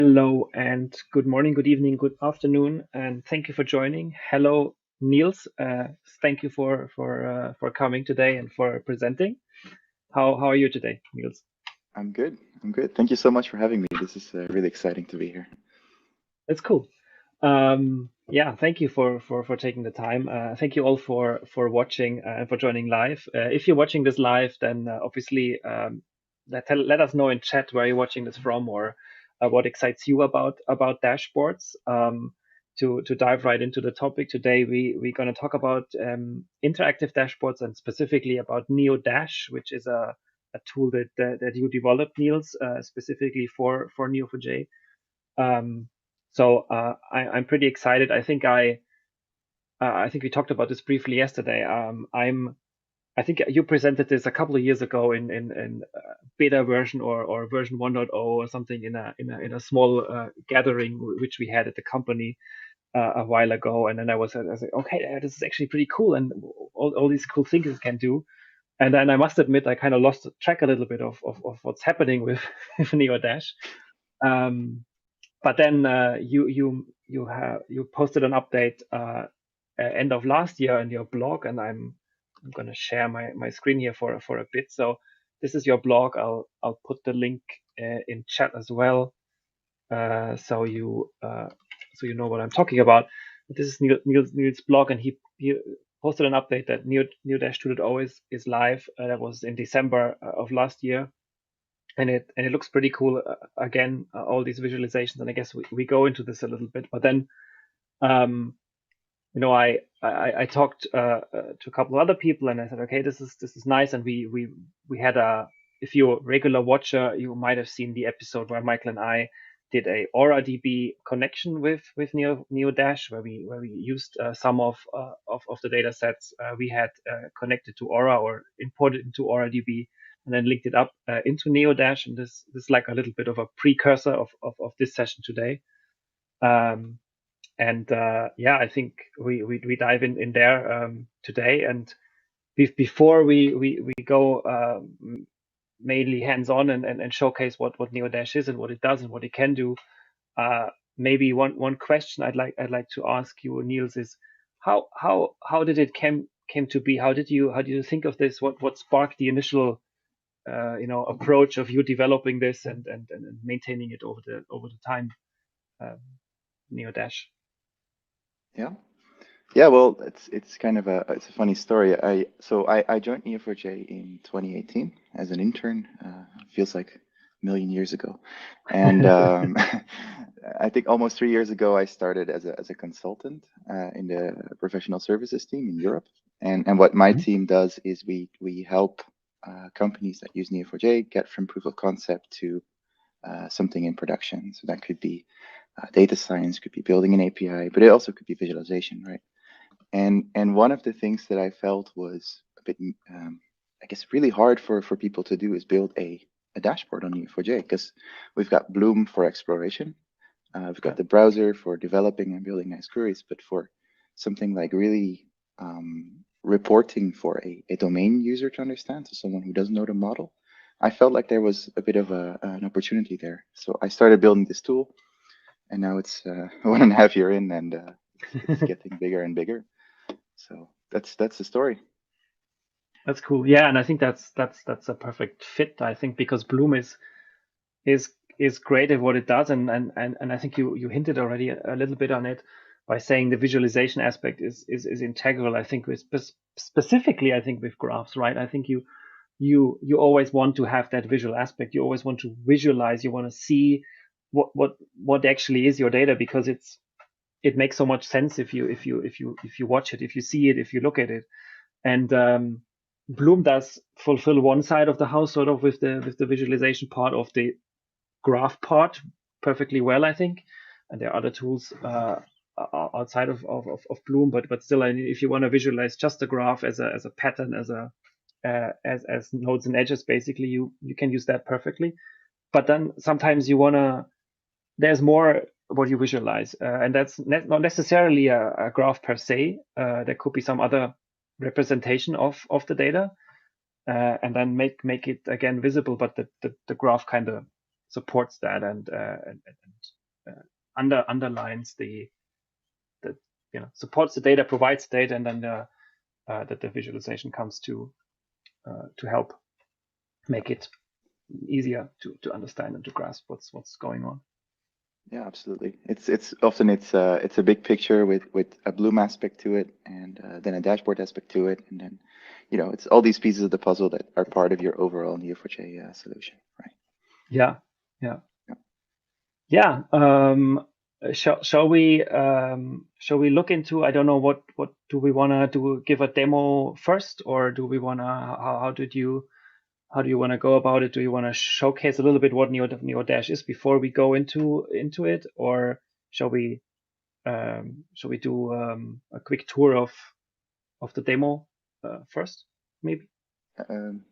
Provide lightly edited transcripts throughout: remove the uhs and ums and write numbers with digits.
Hello and good morning, good evening, good afternoon, and thank you for joining. Hello, Niels. Thank you for coming today and for presenting. How are you today, Niels? I'm good. I'm good. Thank you so much for having me. This is really exciting to be here. That's cool. Yeah, thank you for taking the time. Thank you all for watching and for joining live. If you're watching this live, then obviously let us know in chat where you're watching this from or what excites you about dashboards. To dive right into the topic today, we're going to talk about interactive dashboards and specifically about NeoDash, which is a tool that you developed, Niels, specifically for Neo4j. I'm pretty excited. I think we talked about this briefly yesterday. I think you presented this a couple of years ago in beta version or version 1.0 or something in a small gathering which we had at the company a while ago. And then I was like, okay, this is actually pretty cool, and all these cool things it can do. And then I must admit, I kind of lost track a little bit of what's happening with, with NeoDash. Um, but then you posted an update end of last year in your blog, and I'm going to share my screen here for a bit. So this is your blog. I'll put the link in chat as well, so you know what I'm talking about. This is Neil's blog, and he posted an update that NeoDash 2.0 is live. That was in December of last year, and it looks pretty cool. Again, all these visualizations, and I guess we go into this a little bit. But then, um, I talked to a couple of other people, and I said, okay, this is nice. And we had a, if you're a regular watcher, you might have seen the episode where Michael and I did a AuraDB connection with NeoDash, where we used some of the data sets we had connected to Aura or imported into AuraDB, and then linked it up into NeoDash. And this is like a little bit of a precursor of this session today. Um, and yeah, I think we dive in there today. And before we go mainly hands on and showcase what NeoDash is and what it does and what it can do, uh, maybe one question I'd like to ask you, Niels, is how did it came to be? How did you think of this? What sparked the initial approach of you developing this and maintaining it over the time, um, NeoDash? Yeah. Yeah, well, it's kind of a funny story. I joined Neo4j in 2018 as an intern. Feels like a million years ago. And I think almost 3 years ago I started as a consultant in the professional services team in Europe. And what my Mhm. team does is we help companies that use Neo4j get from proof of concept to something in production. So that could be data science, could be building an API, but it also could be visualization, right? And one of the things that I felt was a bit, I guess, really hard for people to do is build a dashboard on Neo4j because we've got Bloom for exploration, we've got Yeah. the browser for developing and building nice queries, but for something like really reporting for a domain user to understand, so someone who doesn't know the model, I felt like there was a bit of an opportunity there. So I started building this tool, and now it's 1.5 year in, and it's getting bigger and bigger. So that's the story. That's cool. Yeah, and I think that's a perfect fit. I think because Bloom is is great at what it does, and I think you hinted already a little bit on it by saying the visualization aspect is integral. I think with specifically, I think with graphs, right? I think you always want to have that visual aspect. You always want to visualize. You want to see what actually is your data, because it makes so much sense if you watch it, if you see it, if you look at it. And Bloom does fulfill one side of the house, sort of with the visualization part of the graph part perfectly well, I think. And there are other tools outside of Bloom, but still, I mean, if you want to visualize just a graph as a pattern, as nodes and edges, basically, you can use that perfectly. But then sometimes there's more what you visualize, and that's not necessarily a graph per se. There could be some other representation of the data, and then make it again visible, but the graph kind of supports that and underlines the supports the data, provides data, and then that the visualization comes to help make it easier to understand and to grasp what's going on. Yeah, absolutely. It's often it's a big picture with a Bloom aspect to it, and then a dashboard aspect to it, and then it's all these pieces of the puzzle that are part of your overall Neo4j solution, right? Yeah. Shall we look into, I don't know, what do we want to do? Give a demo first, or do we want to? How do you want to go about it? Do you want to showcase a little bit what NeoDash is before we go into it, or shall we do a quick tour of the demo first, maybe?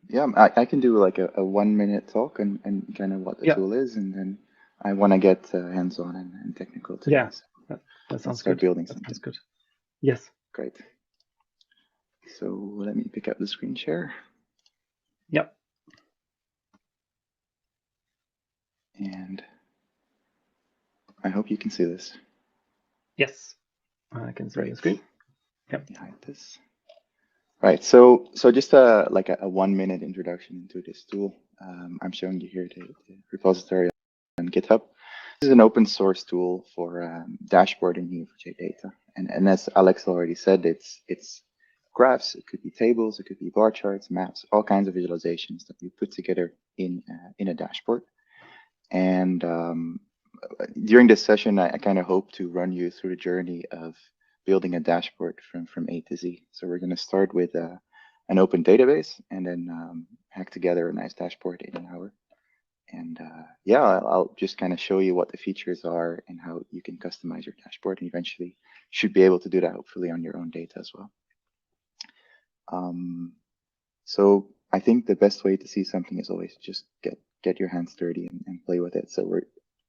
Yeah, I can do like a 1-minute talk and kind of what the tool is, and then I want to get hands-on and technical today. Yeah, so that sounds start good. building that something. sounds good. Yes. Great. So let me pick up the screen share. Yep. And I hope you can see this. Yes, I can see the screen. Yep. Behind this. Right. So just like a 1-minute introduction into this tool. I'm showing you here the repository on GitHub. This is an open source tool for dashboarding Neo4j data. And as Alex already said, it's graphs, it could be tables, it could be bar charts, maps, all kinds of visualizations that you put together in a dashboard. And during this session, I kind of hope to run you through the journey of building a dashboard from A to Z. So we're going to start with an open database and then hack together a nice dashboard in an hour. And yeah, I'll just kind of show you what the features are and how you can customize your dashboard, and eventually should be able to do that hopefully on your own data as well. So I think the best way to see something is always just get your hands dirty and play with it. So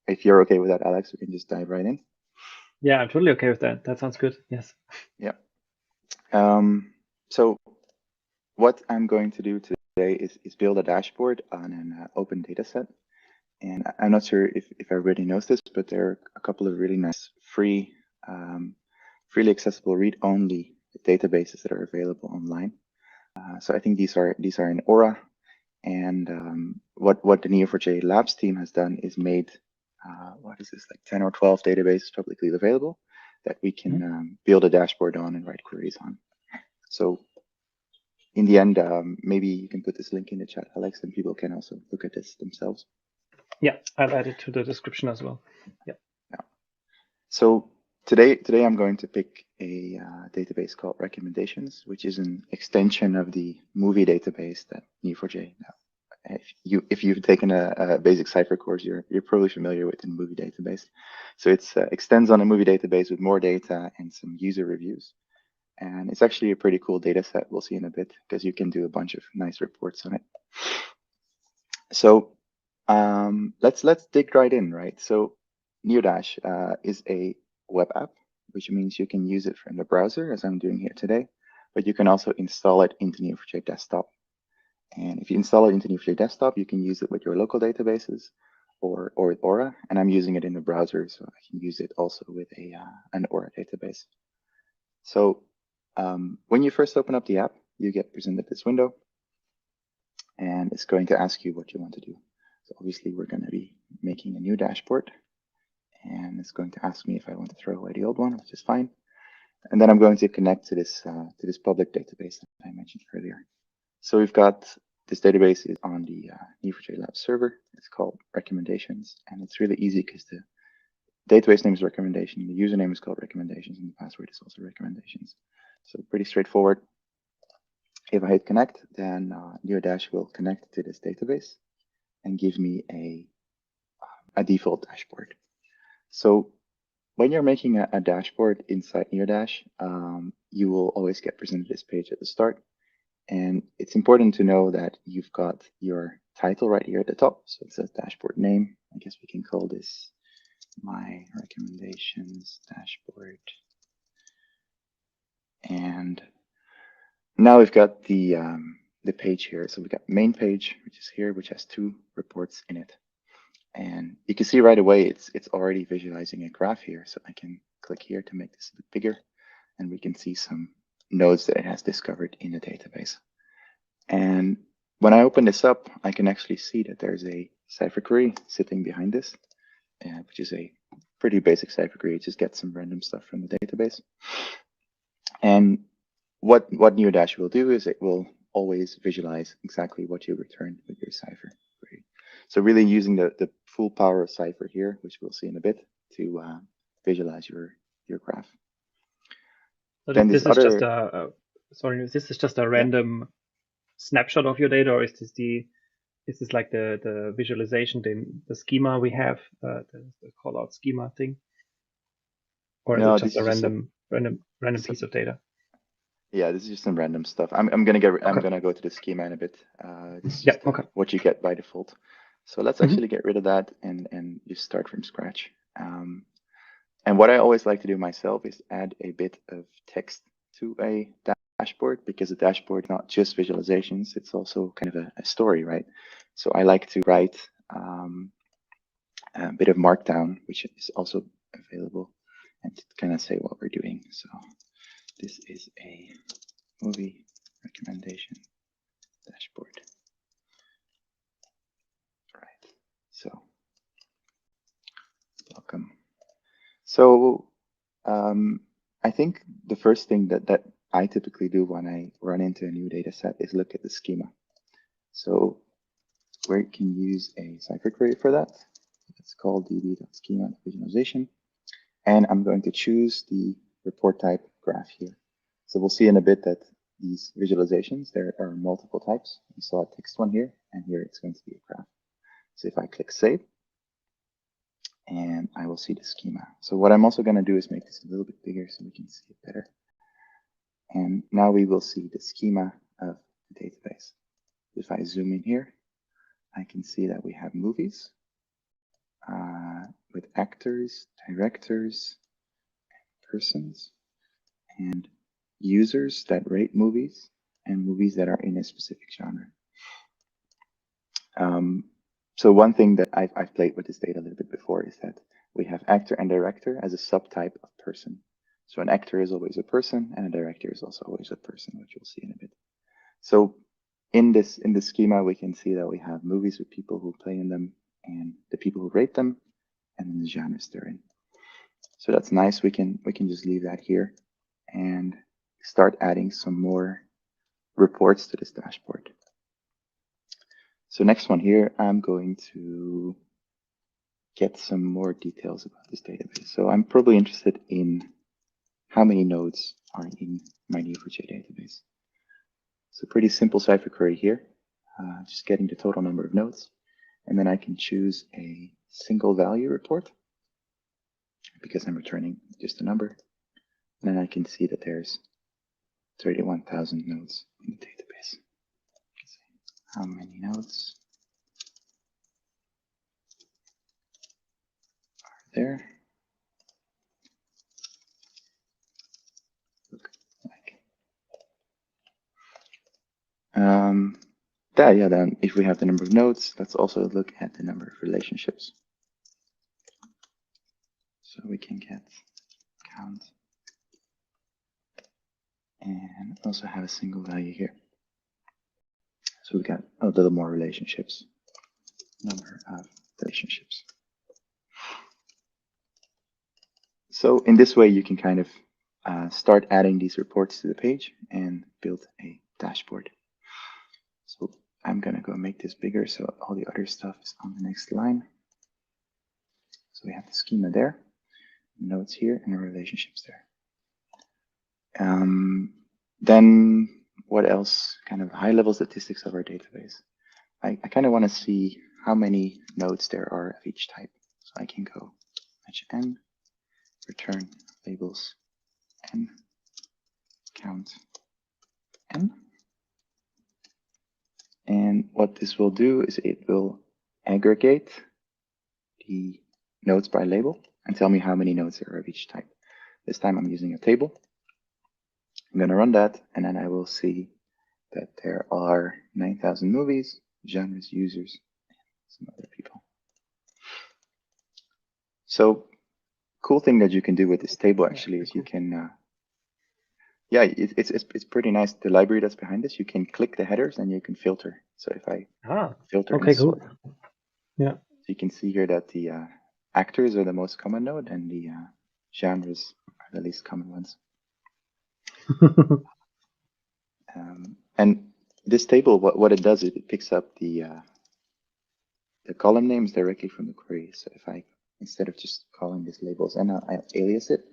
if you're okay with that, Alex, we can just dive right in. Yeah, I'm totally okay with that. That sounds good. Yes. Yeah. So what I'm going to do today is build a dashboard on an open data set. And I'm not sure if everybody knows this, but there are a couple of really nice freely accessible read-only databases that are available online. So I think these are in Aura. And what the Neo4j Labs team has done is made, what is this, like 10 or 12 databases publicly available that we can build a dashboard on and write queries on. So in the end, maybe you can put this link in the chat, Alex, and people can also look at this themselves. Yeah, I'll add it to the description as well. Yeah. So today I'm going to pick a database called Recommendations, which is an extension of the movie database that Neo4j. If you've taken a basic Cypher course, you're probably familiar with the movie database. So it extends on a movie database with more data and some user reviews. And it's actually a pretty cool data set. We'll see in a bit because you can do a bunch of nice reports on it. So let's dig right in, right? So NeoDash is a web app, which means you can use it from the browser, as I'm doing here today, but you can also install it into Neo4j Desktop. And if you install it into Neo4j Desktop, you can use it with your local databases or with Aura. And I'm using it in the browser, so I can use it also with an Aura database. So when you first open up the app, you get presented this window, and it's going to ask you what you want to do. So obviously, we're going to be making a new dashboard, and it's going to ask me if I want to throw away the old one, which is fine. And then I'm going to connect to this public database that I mentioned earlier. So we've got this database is on the Neo4j Lab server. It's called Recommendations, and it's really easy because the database name is Recommendation, the username is called Recommendations, and the password is also Recommendations. So pretty straightforward. If I hit connect, then NeoDash will connect to this database and give me a default dashboard. So when you're making a dashboard inside NeoDash, you will always get presented this page at the start. And it's important to know that you've got your title right here at the top. So it says dashboard name. I guess we can call this my recommendations dashboard. And now we've got the page here. So we've got main page, which is here, which has 2 reports in it. And you can see right away it's already visualizing a graph here. So I can click here to make this a bit bigger, and we can see some nodes that it has discovered in the database. And when I open this up, I can actually see that there's a cipher query sitting behind this, which is a pretty basic cipher query. It just gets some random stuff from the database. And what NeoDash will do is it will always visualize exactly what you return with your cipher query. So really using the full power of cipher here, which we'll see in a bit, to visualize your graph. So Then this this is just other, sorry, this is just a yeah, random snapshot of your data, or is this like the visualization, the schema we have, the callout schema thing, or is it no, just this a is just random so, piece of data? yeah, this is just some random stuff. I'm Okay. gonna go to the schema in a bit. This is Yeah. just Okay. what you get by default. So let's Hmm. actually get rid of that and just start from scratch. And what I always like to do myself is add a bit of text to a dashboard, because a dashboard is not just visualizations, it's also kind of a story, right? So I like to write a bit of markdown, which is also available, and to kind of say what we're doing. So this is a movie recommendation dashboard. Right. So welcome. So I think the first thing that I typically do when I run into a new data set is look at the schema. So we can use a cipher query for that. It's called db.schema.visualization. And I'm going to choose the report type graph here. So we'll see in a bit that these visualizations, there are multiple types. We saw a text one here, and here it's going to be a graph. So if I click save, and I will see the schema. So what I'm also going to do is make this a little bit bigger so we can see it better. And now we will see the schema of the database. If I zoom in here, I can see that we have movies with actors, directors, persons, and users that rate movies, and movies that are in a specific genre. So one thing that I've played with this data a little bit before is that we have actor and director as a subtype of person. So an actor is always a person, and a director is also always a person, which you'll see in a bit. So in this schema, we can see that we have movies with people who play in them, and the people who rate them, and then the genres they're in. So that's nice. We can just leave that here and start adding some more reports to this dashboard. So next one here, I'm going to get some more details about this database. So I'm probably interested in how many nodes are in my Neo4j database. So pretty simple cipher query here, just getting the total number of nodes. And then I can choose a single value report because I'm returning just a number. And then I can see that there's 31,000 nodes in the database. How many nodes are there? Look like. Yeah, then if we have the number of nodes, let's also look at the number of relationships. So we can get count and also have a single value here. So we got a little more relationships, number of relationships. So in this way, you can kind of start adding these reports to the page and build a dashboard. So I'm gonna go make this bigger so all the other stuff is on the next line. So we have the schema there, nodes here, and the relationships there. Then what else? Kind of high-level statistics of our database. I kind of want to see how many nodes there are of each type. So I can go match n, return labels n, count n. And what this will do is it will aggregate the nodes by label and tell me how many nodes there are of each type. This time I'm using a table. I'm going to run that, and then I will see that there are 9,000 movies, genres, users, and some other people. So cool thing that you can do with this table actually is you can, yeah, it's pretty nice. The library that's behind this, you can click the headers and you can filter. So if I filter and okay, cool. sort, Yeah. so you can see here that the actors are the most common node and the genres are the least common ones. And this table, what it does is it picks up the column names directly from the query. So if I, instead of just calling this labels and I alias it,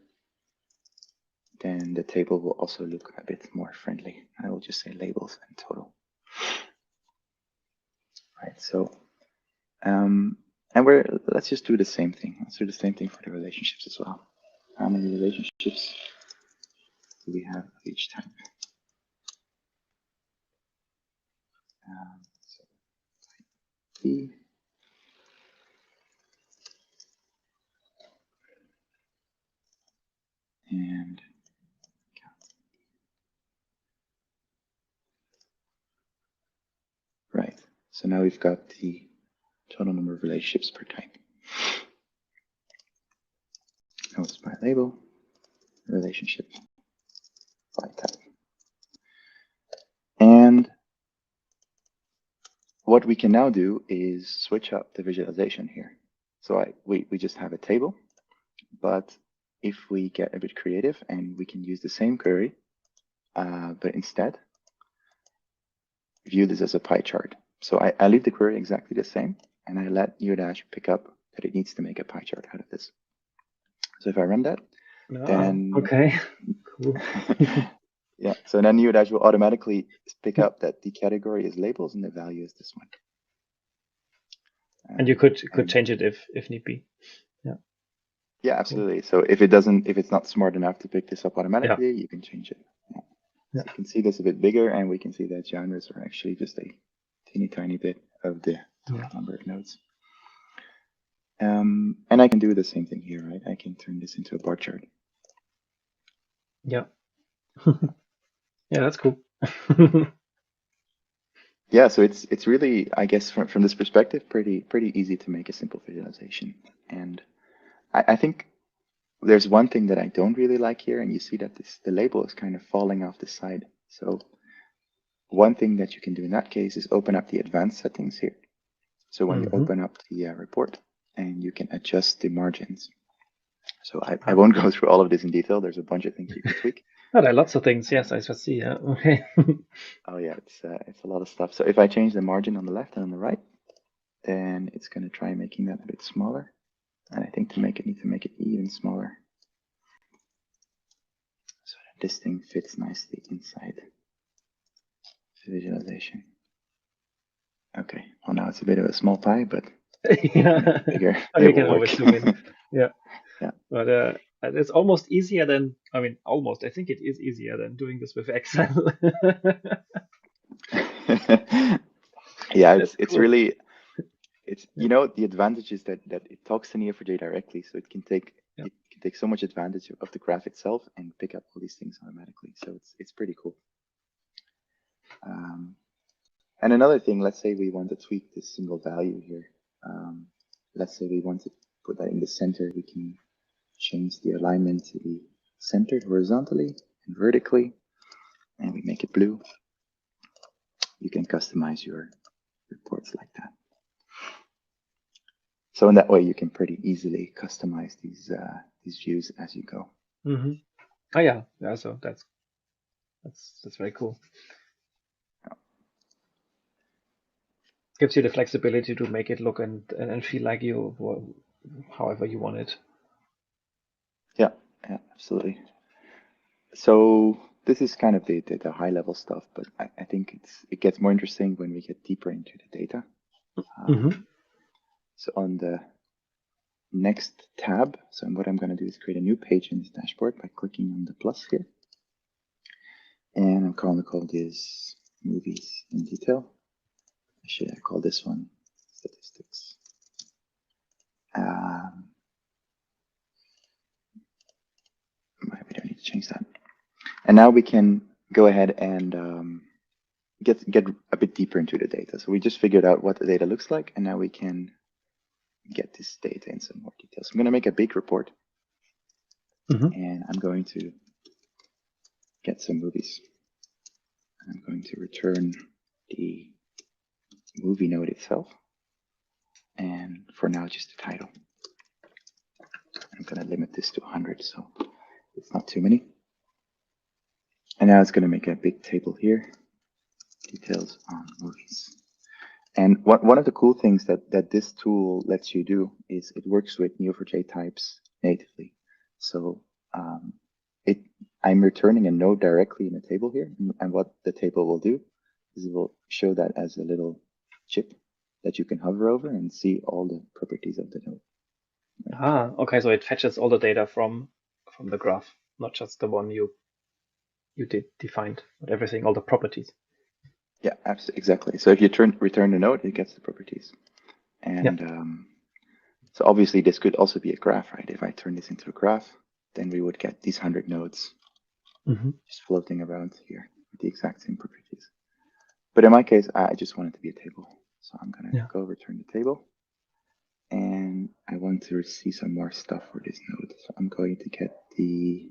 then the table will also look a bit more friendly. I will just say labels and total. Right, so, and let's just do the same thing. Let's do the same thing for the relationships as well. How many relationships do we have of each type? So P. And right, so now we've got the total number of relationships per type. Notes by label, relationship by type. And what we can now do is switch up the visualization here. So we just have a table, but if we get a bit creative and we can use the same query, but instead view this as a pie chart. So I leave the query exactly the same, and I let NeoDash pick up that it needs to make a pie chart out of this. So if I run that, then okay, cool. yeah, so then NeoDash will automatically pick up that the category is labels and the value is this one. And you could change it if need be. Yeah. Yeah, absolutely. Cool. So if it's not smart enough to pick this up automatically, you can change it. Yeah. So you can see this a bit bigger, and we can see that genres are actually just a teeny tiny bit of the total number of nodes. And I can do the same thing here, right? I can turn this into a bar chart. Yeah. Yeah, that's cool. Yeah, so it's really, I guess, from this perspective, pretty easy to make a simple visualization. And I think there's one thing that I don't really like here, and you see that the label is kind of falling off the side. So one thing that you can do in that case is open up the advanced settings here. So when you open up the report, and you can adjust the margins. So I won't go through all of this in detail. There's a bunch of things you can tweak. Oh, there are lots of things. Yes, I should see. Yeah. Okay. Oh yeah, it's a lot of stuff. So if I change the margin on the left and on the right, then it's going to try making that a bit smaller. And I think need to make it even smaller. So that this thing fits nicely inside the visualization. Okay, well now it's a bit of a small pie, but yeah, bigger. you can always zoom in. Yeah. Yeah. But it's almost easier than, I mean, almost, I think it is easier than doing this with Excel. Yeah, it's cool. really, you know, the advantage is that it talks to Neo4j directly, so it can take so much advantage of the graph itself and pick up all these things automatically. So it's pretty cool. And another thing, let's say we want to tweak this single value here. Let's say we want to put that in the center. We can change the alignment to be centered horizontally and vertically, and we make it blue. You can customize your reports like that. So in that way, you can pretty easily customize these views as you go. Mm-hmm. Oh yeah, yeah. So that's very cool. Gives you the flexibility to make it look and feel like you, however you want it. Yeah, absolutely. So this is kind of the high level stuff, but I think it gets more interesting when we get deeper into the data. So on the next tab, so what I'm going to do is create a new page in this dashboard by clicking on the plus here. And I'm going to call this movies in detail. Actually, I call this one statistics. We don't need to change that. And now we can go ahead and get a bit deeper into the data. So we just figured out what the data looks like, and now we can get this data in some more details. I'm going to make a big report, and I'm going to get some movies. I'm going to return the movie node itself, and for now, just the title. I'm going to limit this to 100, so it's not too many. And now it's going to make a big table here, details on movies. And one of the cool things that this tool lets you do is it works with Neo4j types natively. So I'm returning a node directly in a table here. And what the table will do is it will show that as a little chip that you can hover over and see all the properties of the node. Ah, okay. So it fetches all the data from the graph, not just the one you defined, but everything, all the properties. Yeah, absolutely, exactly. So if you return the node, it gets the properties. And so obviously this could also be a graph, right? If I turn this into a graph, then we would get these 100 nodes just floating around here with the exact same properties. But in my case, I just want it to be a table. So I'm going to go return the table. And I want to see some more stuff for this node. So I'm going to get the,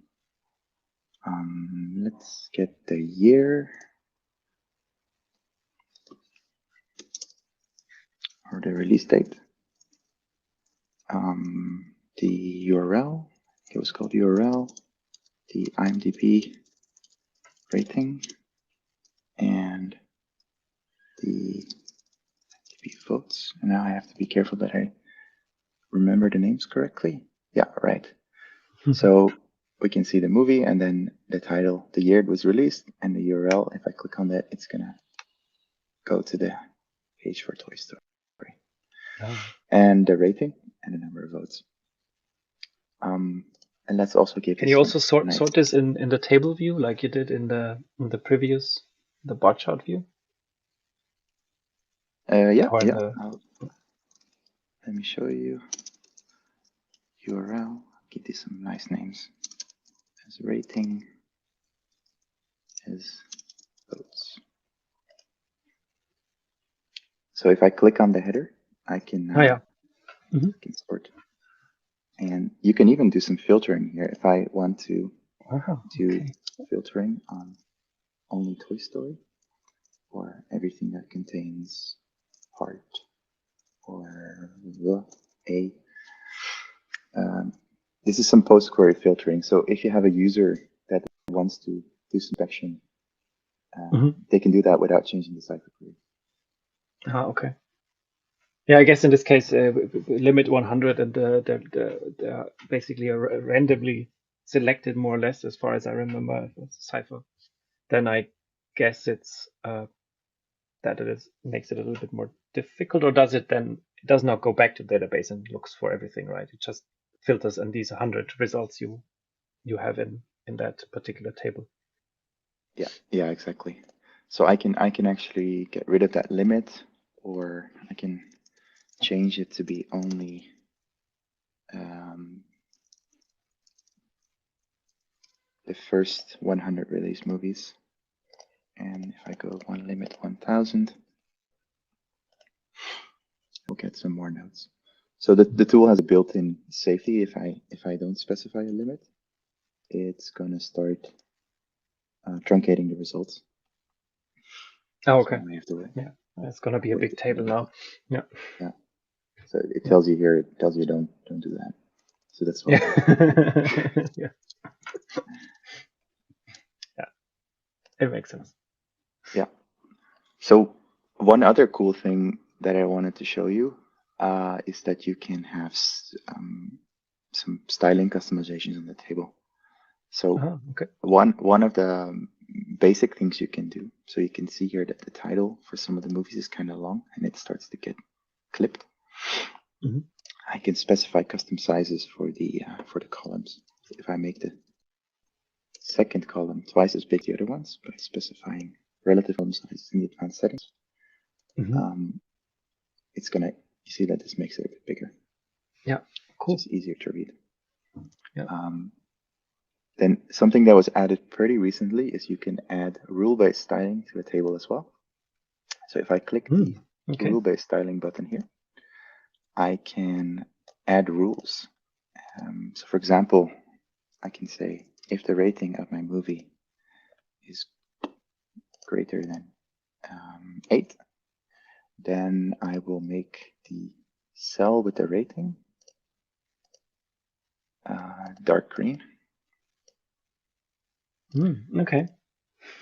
let's get the year or the release date. The URL, it was called URL, the IMDb rating, and the IMDb votes. And now I have to be careful that I remember the names correctly. Yeah, right. So we can see the movie and then the title, the year it was released, and the URL. If I click on that, it's gonna go to the page for Toy Story. And the rating and the number of votes. And let's also give. Can you also sort this in the table view like you did in the previous bar chart view? Yeah. Let me show you. URL. Give these some nice names. As rating, as votes. So if I click on the header, I can can sort. And you can even do some filtering here. If I want to do filtering on only Toy Story, or everything that contains heart, or a. This is some post-query filtering. So if you have a user that wants to do some inspection, they can do that without changing the cipher query. Okay. Yeah, I guess in this case, limit 100 and they're basically randomly selected more or less, as far as I remember, if it's cipher. Then I guess it's that makes it a little bit more difficult, or does it then? It does not go back to the database and looks for everything, right? It just filters and these 100 results you have in that particular table. Yeah, exactly. So I can actually get rid of that limit, or I can change it to be only the first 100 released movies. And if I go limit 1000, we'll get some more nodes. So the tool has a built-in safety. If I don't specify a limit, it's gonna start truncating the results. Oh, okay. So I have to wait. Yeah, it's gonna be a big table now. Yeah. So it tells you here. It tells you don't do that. So that's why. Yeah. It makes sense. Yeah. So one other cool thing that I wanted to show you is that you can have some styling customizations on the table. So one of the basic things you can do. So you can see here that the title for some of the movies is kind of long and it starts to get clipped. I can specify custom sizes for the columns. If I make the second column twice as big as the other ones by specifying relative column sizes in the advanced settings, it's gonna, you see that this makes it a bit bigger. Yeah, cool. It's easier to read. Yeah. Then something that was added pretty recently is you can add rule-based styling to a table as well. So if I click the rule-based styling button here, I can add rules. So for example, I can say if the rating of my movie is greater than 8, then I will make the cell with the rating dark green. Okay.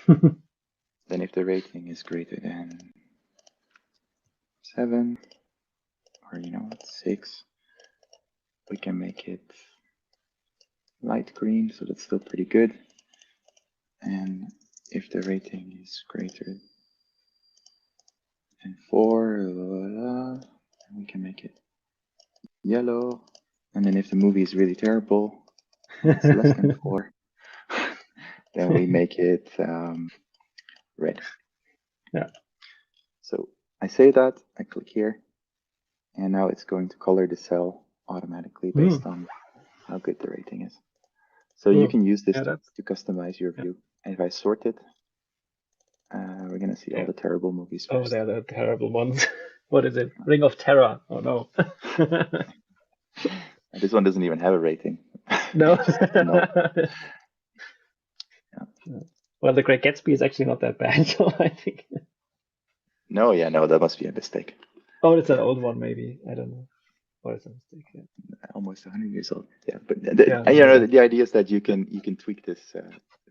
Then if the rating is greater than 7 or 6, we can make it light green, so that's still pretty good. And if the rating is greater than 4, we can make it yellow. And then if the movie is really terrible, it's less than 4, then we make it red. Yeah. So I say that, I click here, and now it's going to color the cell automatically based on how good the rating is. So you can use this to customize your view. And if I sort it, we're going to see all the terrible movies first. Oh, they're the terrible ones. What is it? Ring of Terror. Oh, no. This one doesn't even have a rating. No. No. Yeah. Well, The Great Gatsby is actually not that bad, so I think. No, that must be a mistake. Oh, it's an old one, maybe. I don't know. Or it's a mistake. Yeah. Almost 100 years old. Yeah, but the idea is that you can tweak this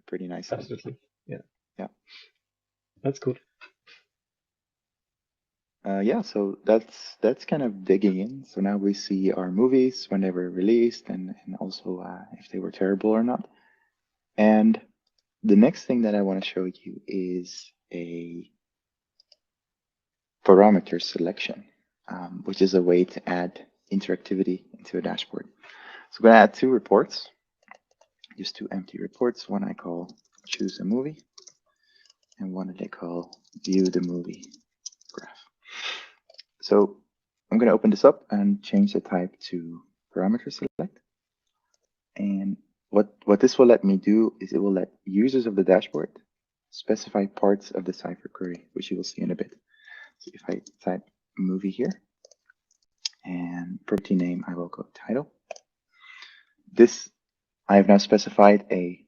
pretty nicely. Absolutely. Yeah. Yeah. That's good. Yeah, so that's kind of digging in. So now we see our movies when they were released, and also if they were terrible or not. And the next thing that I want to show you is a parameter selection, which is a way to add interactivity into a dashboard. So I'm going to add 2 reports, just 2 empty reports. One I call choose a movie, and one that I call view the movie graph. So I'm going to open this up and change the type to parameter select. And what this will let me do is it will let users of the dashboard specify parts of the Cypher query, which you will see in a bit. So if I type movie here and property name, I will go title. This, I have now specified a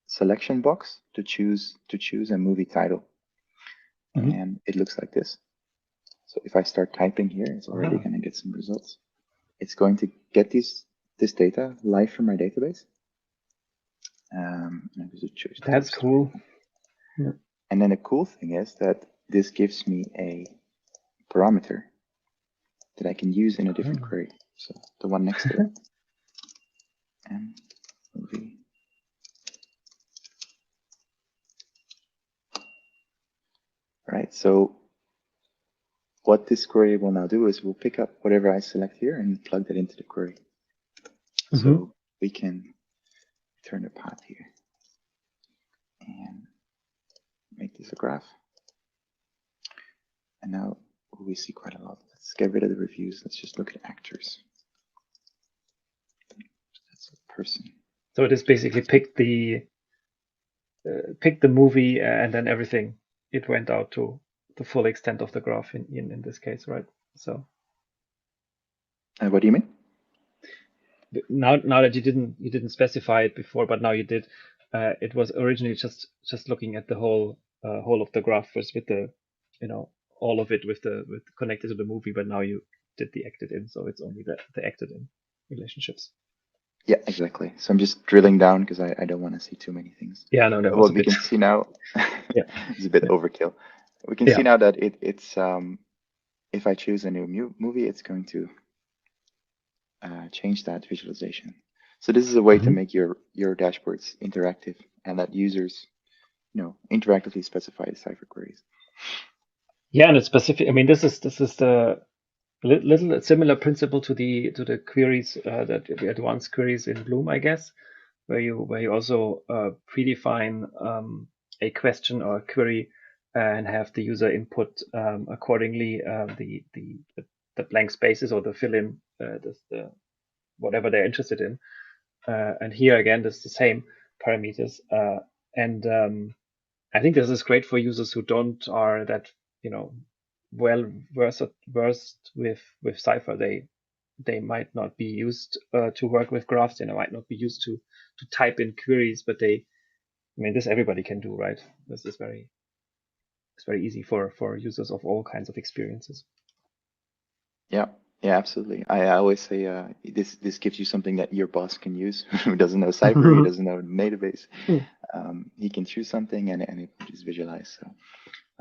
selection box to choose a movie title. And it looks like this. So if I start typing here, it's already going to get some results. It's going to get this data live from my database. That's cool. Yeah. And then the cool thing is that this gives me a parameter that I can use in a different query. So the one next to it. And movie. All right, so what this query will now do is we'll pick up whatever I select here and plug that into the query. So we can turn the path here and make this a graph. And now we see quite a lot. Let's get rid of the reviews. Let's just look at actors. That's a person. So it is basically pick the movie and then everything. It went out to the full extent of the graph in this case, right? So. What do you mean? Now that you didn't specify it before, but now you did. It was originally just looking at the whole of the graph with the all of it with connected to the movie, but now you did the acted in, so it's only the acted in relationships. Yeah, exactly. So I'm just drilling down because I don't want to see too many things. Yeah, no, that but was what we can see now is a bit overkill. We can see now that it's if I choose a new movie, it's going to change that visualization. So this is a way to make your dashboards interactive and let users, interactively specify the Cypher queries. Yeah, and it's specific. I mean, this is the little similar principle to the queries that the advanced queries in Bloom, I guess, where you also predefine a question or a query and have the user input accordingly the blank spaces or the fill in the whatever they're interested in. And here again, this is the same parameters. And I think this is great for users who are that well versed with Cypher. they might not be used to work with graphs. They might not be used to type in queries, but I mean, this everybody can do, right? This is it's very easy for users of all kinds of experiences. Yeah, yeah, absolutely. I always say this gives you something that your boss can use who doesn't know Cypher, he doesn't know database. He can choose something and it is visualized. So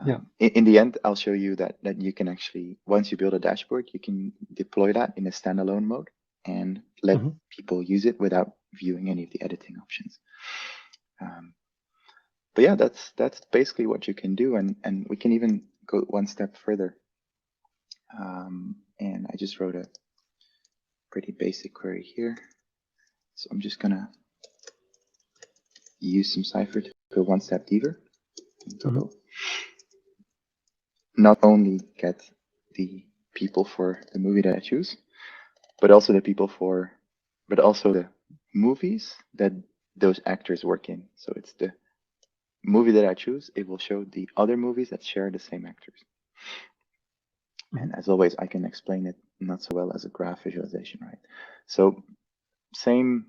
Yeah. in the end, I'll show you that you can actually, once you build a dashboard, you can deploy that in a standalone mode and let people use it without viewing any of the editing options. But yeah, that's basically what you can do, and we can even go one step further. And I just wrote a pretty basic query here. So I'm just gonna use some Cypher to go one step deeper. Not only get the people for the movie that I choose, but also the movies that those actors work in. So it's the movie that I choose, it will show the other movies that share the same actors. And as always, I can explain it not so well as a graph visualization, right? So same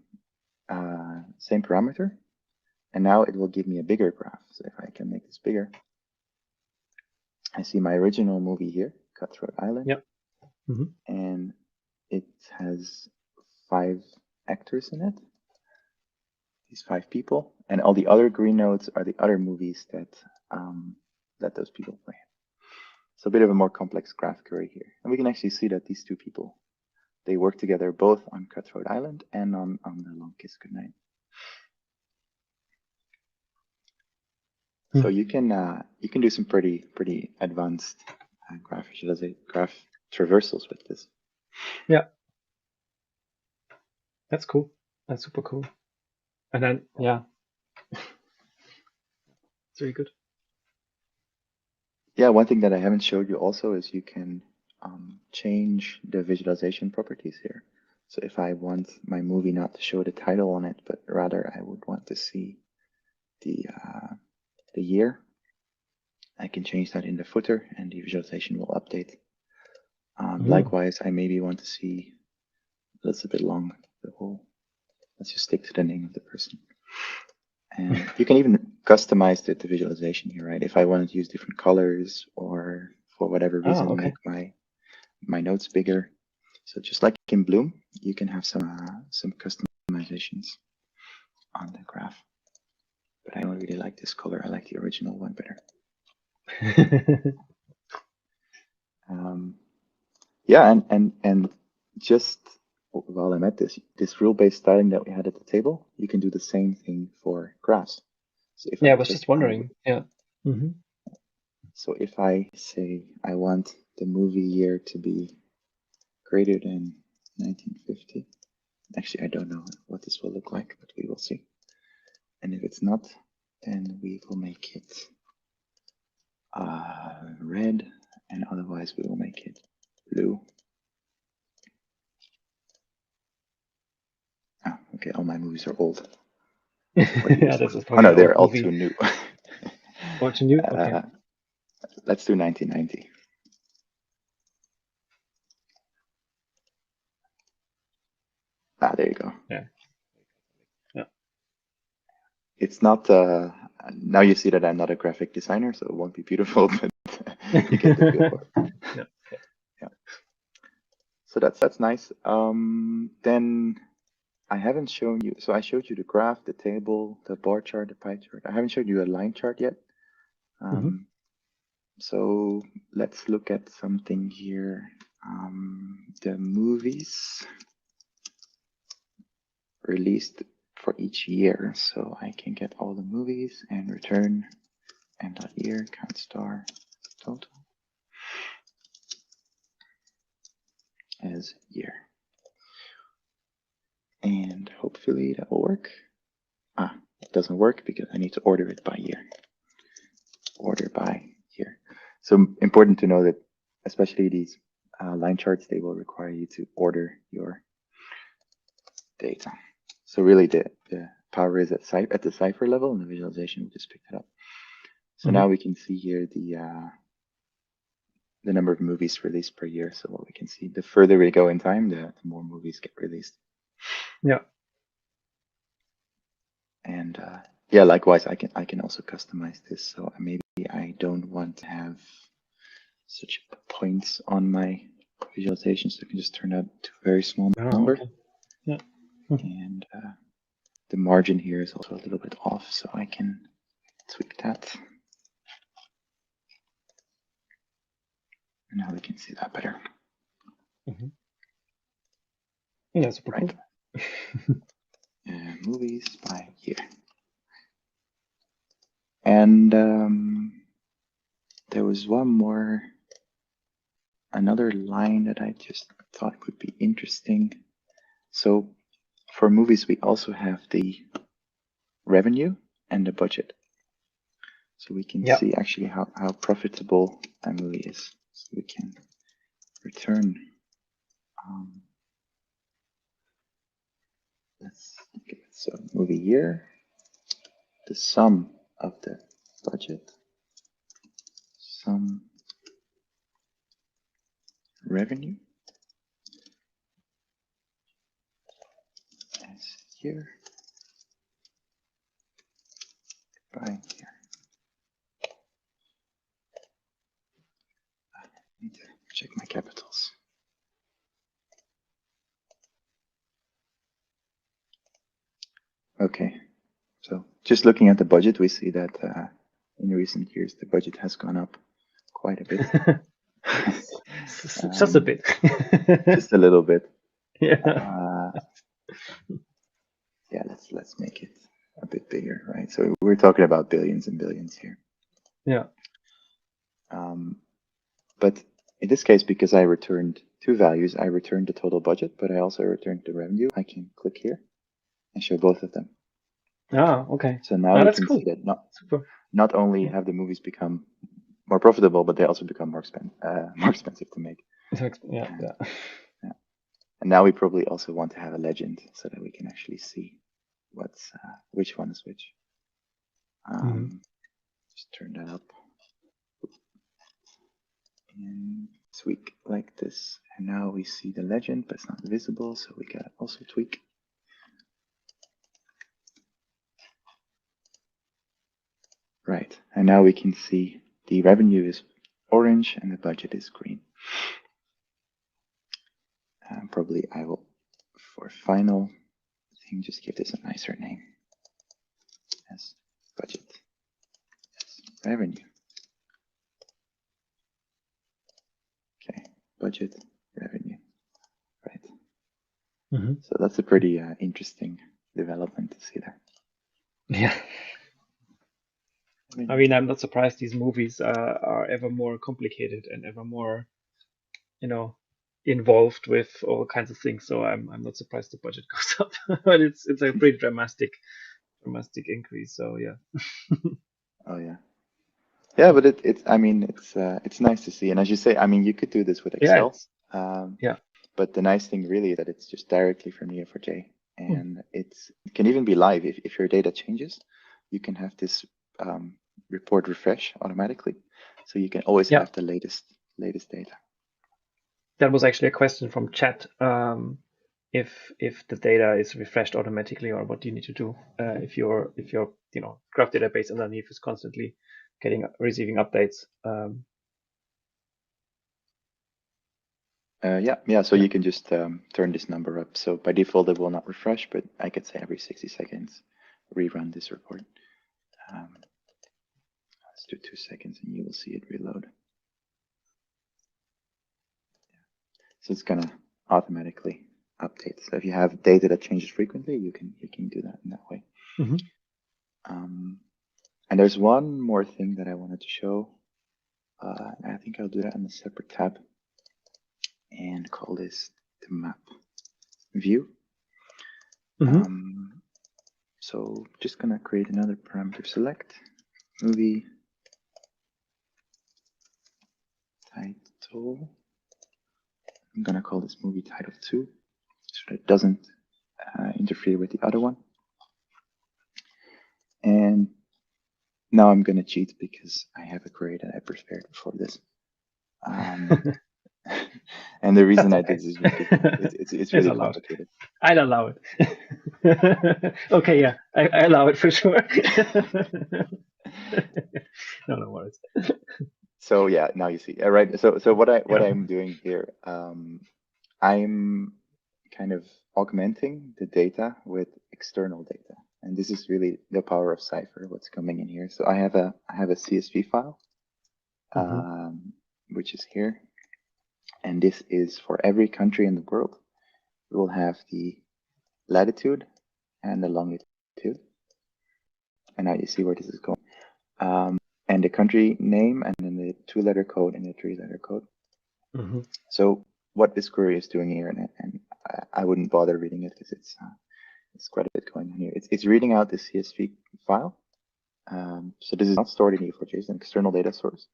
parameter, and now it will give me a bigger graph. So if I can make this bigger, I see my original movie here, Cutthroat Island. Yep. And it has 5 actors in it, these 5 people, and all the other green nodes are the other movies that those people play. So a bit of a more complex graph query here. And we can actually see that these 2 people, they work together both on Cutthroat Island and on The Long Kiss Goodnight. So you can do some pretty advanced graph traversals with this. Yeah, that's cool. That's super cool. And then it's really good. Yeah, one thing that I haven't showed you also is you can change the visualization properties here. So if I want my movie not to show the title on it, but rather I would want to see the year, I can change that in the footer and the visualization will update. Likewise, I maybe want to see, that's a bit long, let's just stick to the name of the person. And you can even customize the visualization here, right? If I wanted to use different colors or for whatever reason make my notes bigger. So just like in Bloom, you can have some customizations on the graph. But I don't really like this color. I like the original one better. Yeah, and just while I'm at this rule-based styling that we had at the table, you can do the same thing for graphs. So if I was just wondering. So if I say I want the movie year to be greater than 1950, actually I don't know what this will look like, but we will see. And if it's not, then we will make it red, and otherwise we will make it blue. Oh, okay, all my movies are old. Yeah, this is oh no, they're all too new. All too new? Okay. Let's do 1990. There you go. Yeah. It's not, now you see that I'm not a graphic designer, so it won't be beautiful, but you get the feel for it. Yeah. So that's nice. Then I haven't shown you, so I showed you the graph, the table, the bar chart, the pie chart. I haven't showed you a line chart yet. So let's look at something here. The movies released for each year. So I can get all the movies and return m.year, count star, total as year. And hopefully that will work. It doesn't work because I need to order it by year. Order by year. So important to know that especially these line charts, they will require you to order your data. So really the power is at the cipher level, and the visualization will just pick it up. So now we can see here the number of movies released per year. So what we can see, the further we go in time, the more movies get released. Yeah. And yeah, likewise, I can also customize this. So maybe I don't want to have such points on my visualization, so I can just turn that to a very small number. Okay. Yeah. And the margin here is also a little bit off, so I can tweak that. And now we can see that better. Yeah, super right. Cool. Movies by year. And there was another line that I just thought would be interesting. So for movies, we also have the revenue and the budget. So we can see actually how profitable a movie is. So we can return. Let's look at so movie year, the sum of the budget, sum revenue as year by year. I need to check my capitals. Okay, so just looking at the budget, we see that in recent years the budget has gone up quite a bit. Just a bit. Just a little bit. Yeah. Yeah, let's make it a bit bigger, right? So we're talking about billions and billions here. Yeah. But in this case, because I returned two values, I returned the total budget, but I also returned the revenue. I can click here and show both of them. Okay. So now we That's can cool. see that not only have the movies become more profitable, but they also become more expensive to make. Yeah. And now we probably also want to have a legend so that we can actually see which one is which. Just turn that up and tweak like this. And now we see the legend, but it's not visible, so we gotta also tweak. Right, and now we can see the revenue is orange and the budget is green. Probably I will, for final thing, just give this a nicer name as budget, as revenue. Okay, budget, revenue, right. So that's a pretty interesting development to see there. Yeah. I mean, I'm not surprised these movies are ever more complicated and ever more, involved with all kinds of things. So I'm not surprised the budget goes up, but it's a pretty dramatic increase. So yeah. Oh yeah. Yeah, but it's nice to see. And as you say, I mean, you could do this with Excel. Yeah. But the nice thing really that it's just directly from Neo4j, and it can even be live. If your data changes, you can have this report refresh automatically, so you can always have the latest data. That was actually a question from chat. If the data is refreshed automatically, or what do you need to do if your graph database underneath is constantly receiving updates. So you can just turn this number up. So by default, it will not refresh, but I could say every 60 seconds, rerun this report. Let's do 2 seconds and you will see it reload. So it's gonna automatically update. So if you have data that changes frequently, you can do that in that way. And there's one more thing that I wanted to show. I think I'll do that in a separate tab and call this the map view. So just gonna create another parameter select movie title. I'm gonna call this movie title 2 so that it doesn't interfere with the other one. And now I'm gonna cheat because I have a query that I prepared before this. And the reason That's I okay. did this is because it's really allowed. complicated. I'd allow it. Okay, yeah, I allow it for sure. No worries. So yeah, now you see. All right. So what Yeah. I'm doing here, I'm kind of augmenting the data with external data, and this is really the power of Cypher. What's coming in here? So I have a CSV file, which is here, and this is for every country in the world. We will have the latitude and the longitude, and now you see where this is going. And the country name, and then the 2-letter code and the 3-letter code. So what this query is doing here, and I wouldn't bother reading it because it's quite a bit going on here. It's reading out the CSV file. So this is not stored in Neo4j, it's an external data source,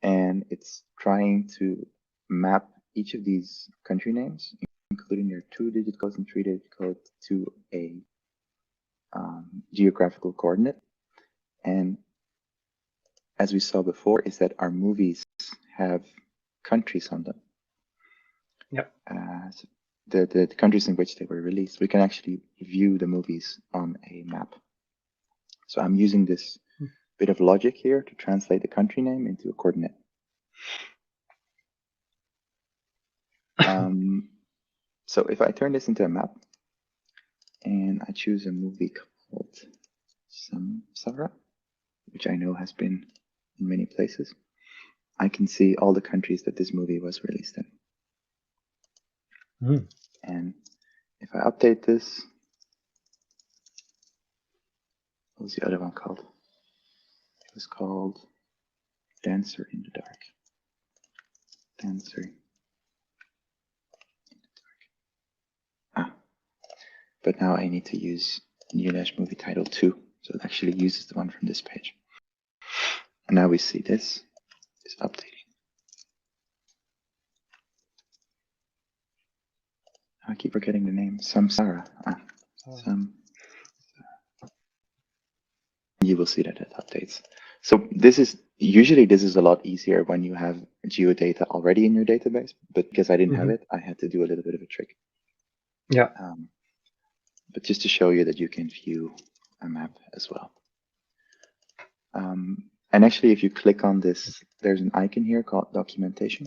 and it's trying to map each of these country names, including their 2-digit codes and 3-digit code, to a geographical coordinate. And as we saw before, is that our movies have countries on them. Yep. So the countries in which they were released, we can actually view the movies on a map. So I'm using this bit of logic here to translate the country name into a coordinate. So if I turn this into a map and I choose a movie called Samsara, which I know has been in many places, I can see all the countries that this movie was released in. And if I update this, what was the other one called? It was called Dancer in the Dark. Dancer in the Dark. But now I need to use NeoDash movie title 2. So it actually uses the one from this page. And now we see this is updating. I keep forgetting the name. Samsara. You will see that it updates. So this is a lot easier when you have geodata already in your database, but because I didn't have it, I had to do a little bit of a trick. Yeah. But just to show you that you can view a map as well. And actually, if you click on this, there's an icon here called documentation,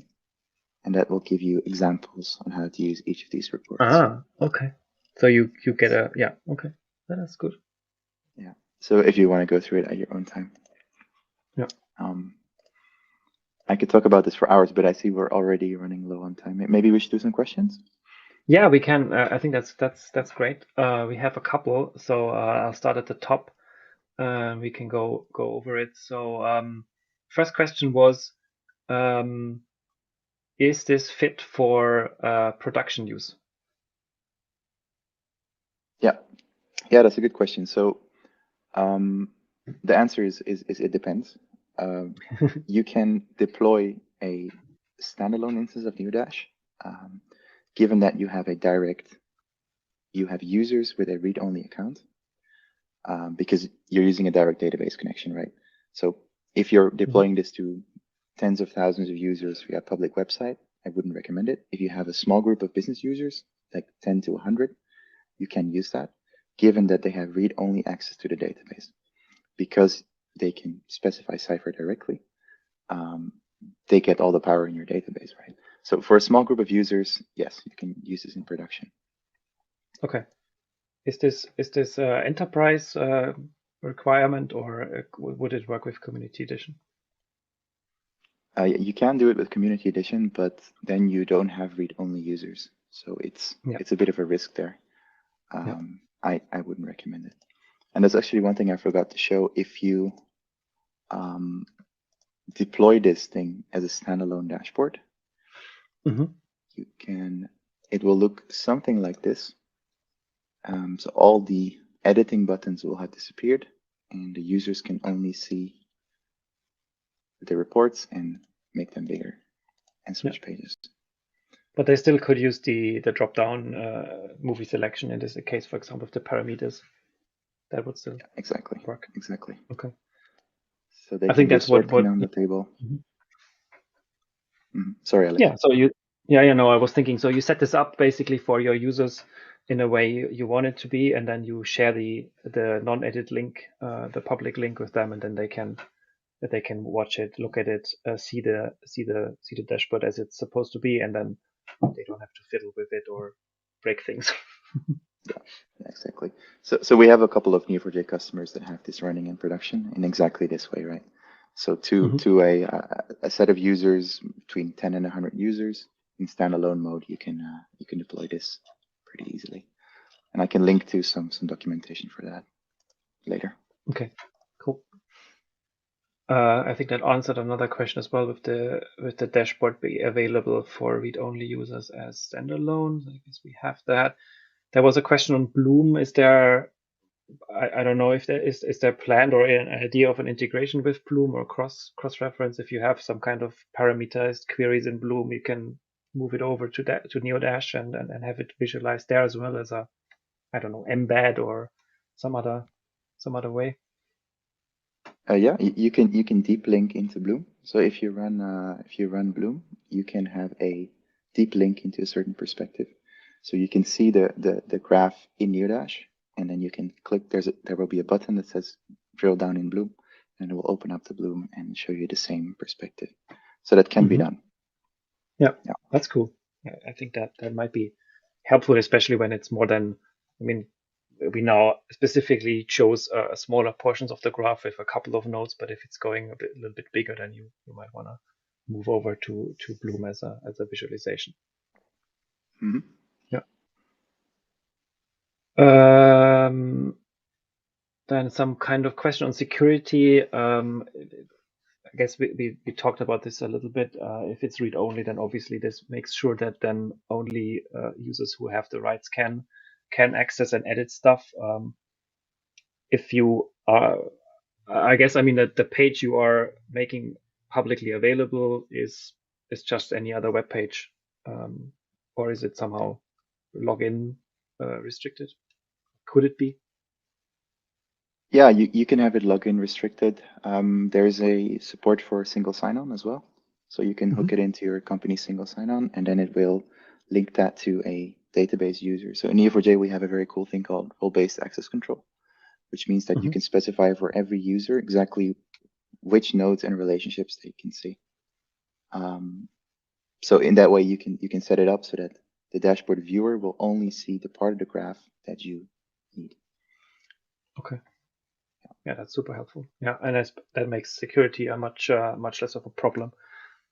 and that will give you examples on how to use each of these reports. Okay. So you get a, yeah, okay. That's good. Yeah. So if you want to go through it at your own time. Yeah. I could talk about this for hours, but I see we're already running low on time. Maybe we should do some questions. Yeah, we can. I think that's great. We have a couple, so I'll start at the top. We can go over it. So first question was, is this fit for production use? Yeah, that's a good question. So the answer is it depends. You can deploy a standalone instance of NeoDash, given that you have users with a read-only account, because you're using a direct database connection, right? So if you're deploying this to tens of thousands of users via a public website, I wouldn't recommend it. If you have a small group of business users, like 10 to 100, you can use that, given that they have read-only access to the database. Because they can specify Cypher directly, they get all the power in your database, right? So for a small group of users, yes, you can use this in production. Okay. Is this enterprise requirement, or would it work with Community Edition? You can do it with Community Edition, but then you don't have read-only users, so it's a bit of a risk there. I wouldn't recommend it. And there's actually one thing I forgot to show. If you deploy this thing as a standalone dashboard, you can. It will look something like this. So all the editing buttons will have disappeared, and the users can only see the reports and make them bigger and switch pages. But they still could use the drop-down movie selection in this case, for example, of the parameters. That would still work. Exactly. Okay. So they I can think do that's what sorting on the table. Sorry, Alex. Yeah. So I was thinking. So you set this up basically for your users in a way you want it to be, and then you share the non-edit link, the public link with them, and then they can watch it, look at it, see the dashboard as it's supposed to be, and then they don't have to fiddle with it or break things. Yeah, exactly. So we have a couple of Neo4j customers that have this running in production in exactly this way, right? So to a set of users between 10 and 100 users in standalone mode, you can deploy this pretty easily, and I can link to some documentation for that later. Okay, cool. I think that answered another question as well, with the dashboard be available for read-only users as standalone. I guess we have that. There was a question on Bloom. Is there, I don't know if there is there planned or an idea of an integration with Bloom or cross-reference. If you have some kind of parameterized queries in Bloom, you can move it over to NeoDash and have it visualized there as well as a, I don't know, embed or some other way. Yeah, you can deep link into Bloom. So if you run Bloom, you can have a deep link into a certain perspective. So you can see the graph in NeoDash, and then you can click. There will be a button that says drill down in Bloom, and it will open up the Bloom and show you the same perspective. So that can be done. Yeah, that's cool. I think that might be helpful, especially when it's more than, I mean, we now specifically chose smaller portions of the graph with a couple of nodes, but if it's going a little bit bigger, then you might want to move over to Bloom as a visualization. Mm-hmm. Yeah. Then some kind of question on security. I guess we talked about this a little bit. If it's read only, then obviously this makes sure that then only users who have the rights can access and edit stuff. If you are, I guess, I mean that the page you are making publicly available is just any other web page, or is it somehow login restricted? Could it be? Yeah, you can have it login restricted. There's a support for single sign-on as well. So you can hook it into your company single sign-on, and then it will link that to a database user. So in Neo4j, we have a very cool thing called role-based access control, which means that you can specify for every user exactly which nodes and relationships they can see. So in that way, you can set it up so that the dashboard viewer will only see the part of the graph that you need. Okay. Yeah, that's super helpful. Yeah, and that makes security a much less of a problem,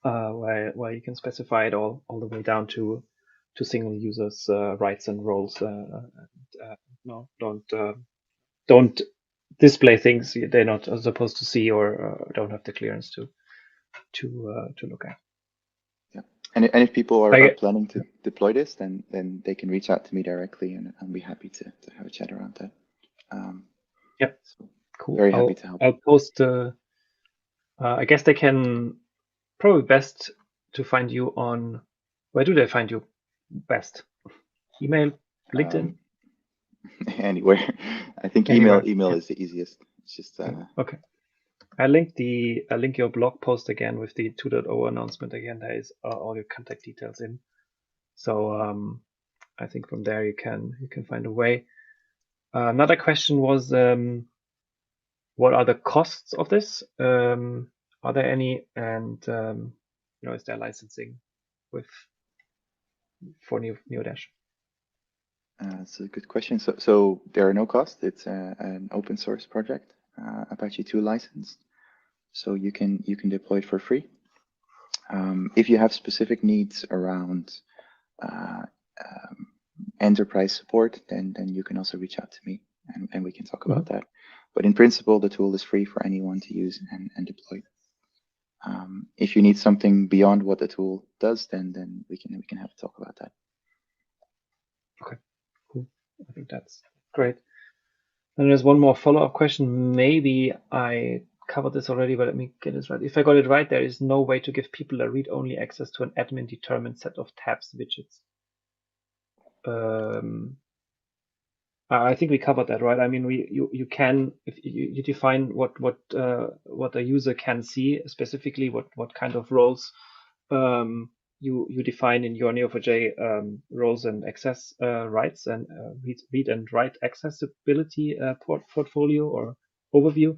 where you can specify it all the way down to single users' rights and roles. No, don't display things they're not supposed to see or don't have the clearance to look at. Yeah, and if people are planning to deploy this, then they can reach out to me directly, and I'll be happy to have a chat around that. Yep. So Cool. very happy to help. I'll post. I guess they can probably best to find you on. Where do they find you best? Email, LinkedIn, anywhere. I think anywhere. email is the easiest. It's just okay. I link your blog post again with the 2.0 announcement again. There is all your contact details in. So I think from there you can find a way. Another question was, what are the costs of this? Are there any? And is there licensing for NeoDash? That's a good question. So there are no costs. It's an open source project, Apache 2 licensed. So you can deploy it for free. If you have specific needs around enterprise support, then you can also reach out to me, and we can talk about that. But in principle, the tool is free for anyone to use and deploy. If you need something beyond what the tool does, then we can have a talk about that. Okay, cool. I think that's great. And there's one more follow-up question. Maybe I covered this already, but let me get this right. If I got it right, there is no way to give people a read-only access to an admin-determined set of tabs widgets. I think we covered that, right? I mean, you can, if you define what a user can see, specifically what kind of roles you define in your Neo4j roles and access rights and read and write accessibility portfolio or overview.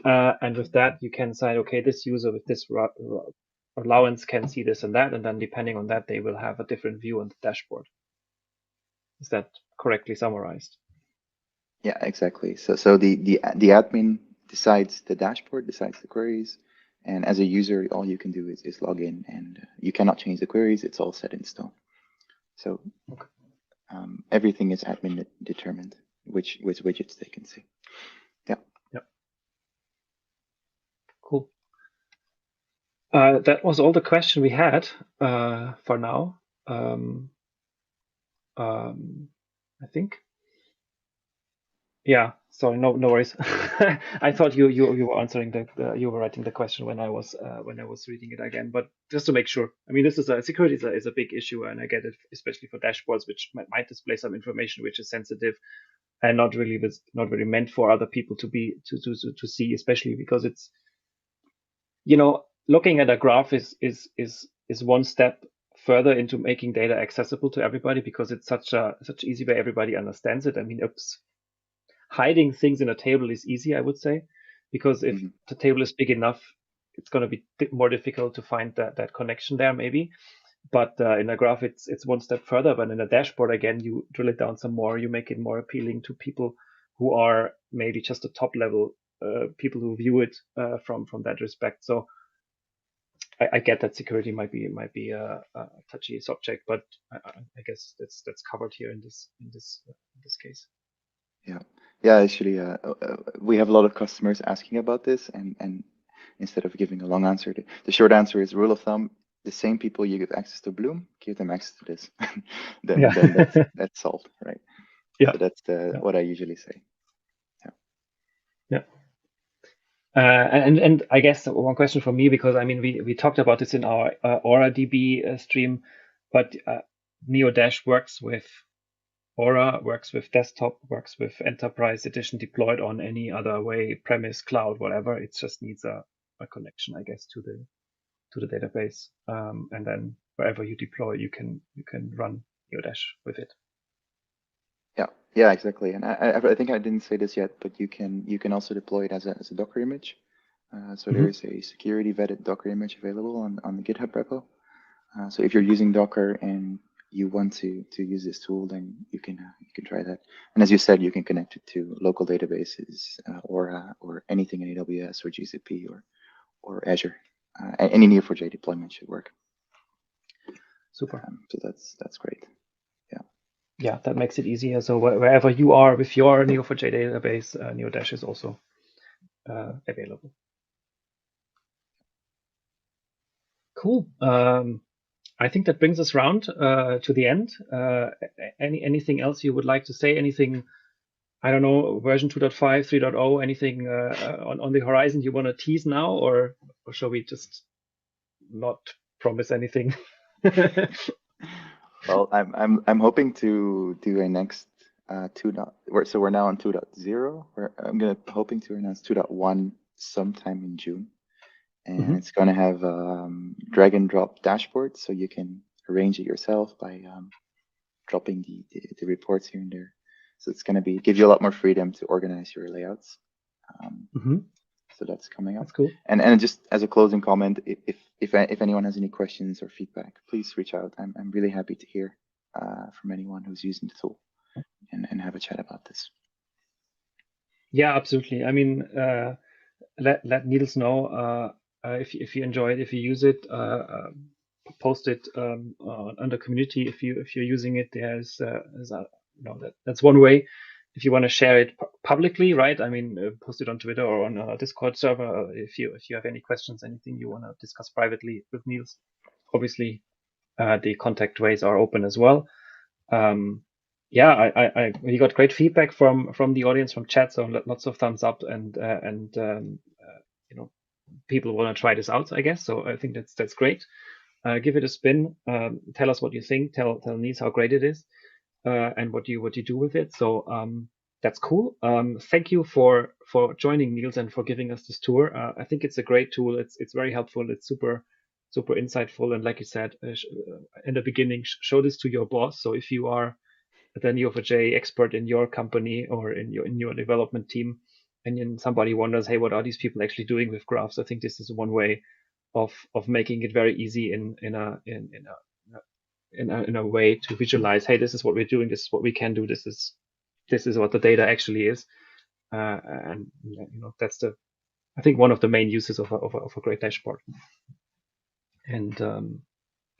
And with that, you can say, okay, this user with this allowance can see this and that, and then depending on that, they will have a different view on the dashboard. Is that correctly summarized? Yeah, exactly. So the admin decides the dashboard, decides the queries, and as a user, all you can do is log in, and you cannot change the queries. It's all set in stone. So okay. Everything is admin determined, which widgets they can see. Yeah. Yep. Cool. That was all the question we had for now. I think. Yeah. Sorry. No worries. I thought you were answering you were writing the question when I was reading it again. But just to make sure, I mean, this is security is a big issue, and I get it, especially for dashboards, which might display some information which is sensitive and not really meant for other people to see, especially because it's, looking at a graph is one step further into making data accessible to everybody, because it's such easy way everybody understands it. I mean, hiding things in a table is easy, I would say, because if the table is big enough, it's going to be more difficult to find that connection there, maybe. But in a graph, it's one step further. But in a dashboard, again, you drill it down some more. You make it more appealing to people who are maybe just the top level people who view it from that respect. So I get that security might be a touchy subject, but I guess that's covered here in this case. Yeah. Actually, we have a lot of customers asking about this, and instead of giving a long answer, the short answer is rule of thumb: the same people you give access to Bloom, give them access to this. then that's solved, right? Yeah. So that's what I usually say. Yeah. And I guess one question for me, because I mean we talked about this in our Aura DB stream, but NeoDash works with Aura, works with desktop, works with enterprise edition deployed on any other way, premise, cloud, whatever. It just needs a connection, I guess, to the database, and then wherever you deploy, you can run NeoDash with it. Yeah, exactly. And I think I didn't say this yet, but you can also deploy it as a Docker image. So there is a security vetted Docker image available on the GitHub repo. So if you're using Docker and you want to use this tool, then you can try that. And as you said, you can connect it to local databases or anything in AWS or GCP or Azure. Any Neo4j deployment should work. Super. So that's great. Yeah, that makes it easier. So wherever you are with your Neo4j database, NeoDash is also available. Cool. I think that brings us round to the end. Anything else you would like to say? Anything, I don't know, version 2.5, 3.0, anything on the horizon you want to tease now, or shall we just not promise anything? Well, I'm hoping to do a next so we're now on 2.0. I'm hoping to announce 2.1 sometime in June, and it's going to have drag and drop dashboards, so you can arrange it yourself by dropping the reports here and there. So it's going to give you a lot more freedom to organize your layouts. So that's coming up. That's cool. And just as a closing comment, if anyone has any questions or feedback, please reach out. I'm really happy to hear from anyone who's using the tool and have a chat about this. Yeah, absolutely. I mean, let Niels know if you enjoy it, if you use it, post it on the community. If you're using it, there's that's one way. If you want to share it publicly, right? I mean, post it on Twitter or on a Discord server. If you have any questions, anything you want to discuss privately with Niels, obviously the contact ways are open as well. Yeah, we got great feedback from the audience, from chat, so lots of thumbs up, and people want to try this out, I guess. So I think that's great. Give it a spin. Tell us what you think. Tell Niels how great it is, and what you do with it. So that's cool. Thank you for joining, Niels, and for giving us this tour. I think it's a great tool. It's very helpful. It's super super insightful. And like you said in the beginning, show this to your boss. So if you are the Neo4j expert in your company or in your development team, and then somebody wonders, hey, what are these people actually doing with graphs? I think this is one way of making it very easy in a way to visualize, hey, this is what we're doing, this is what we can do, this is what the data actually is, and that's I think one of the main uses of a great dashboard. And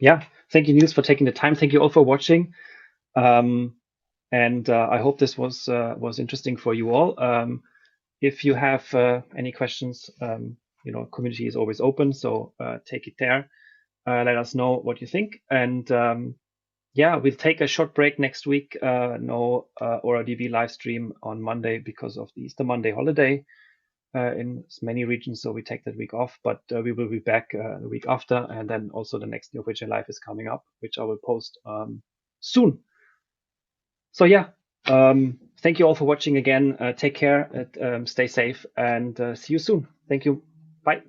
yeah, thank you, Niels, for taking the time. Thank you all for watching. And I hope this was interesting for you all. If you have any questions, community is always open, so take it there. Let us know what you think. And yeah, we'll take a short break next week. No ORDB live stream on Monday because of the Easter Monday holiday in many regions. So we take that week off, but we will be back the week after. And then also the next Neo4j Live is coming up, which I will post soon. So yeah, thank you all for watching again. Take care, stay safe, and see you soon. Thank you. Bye.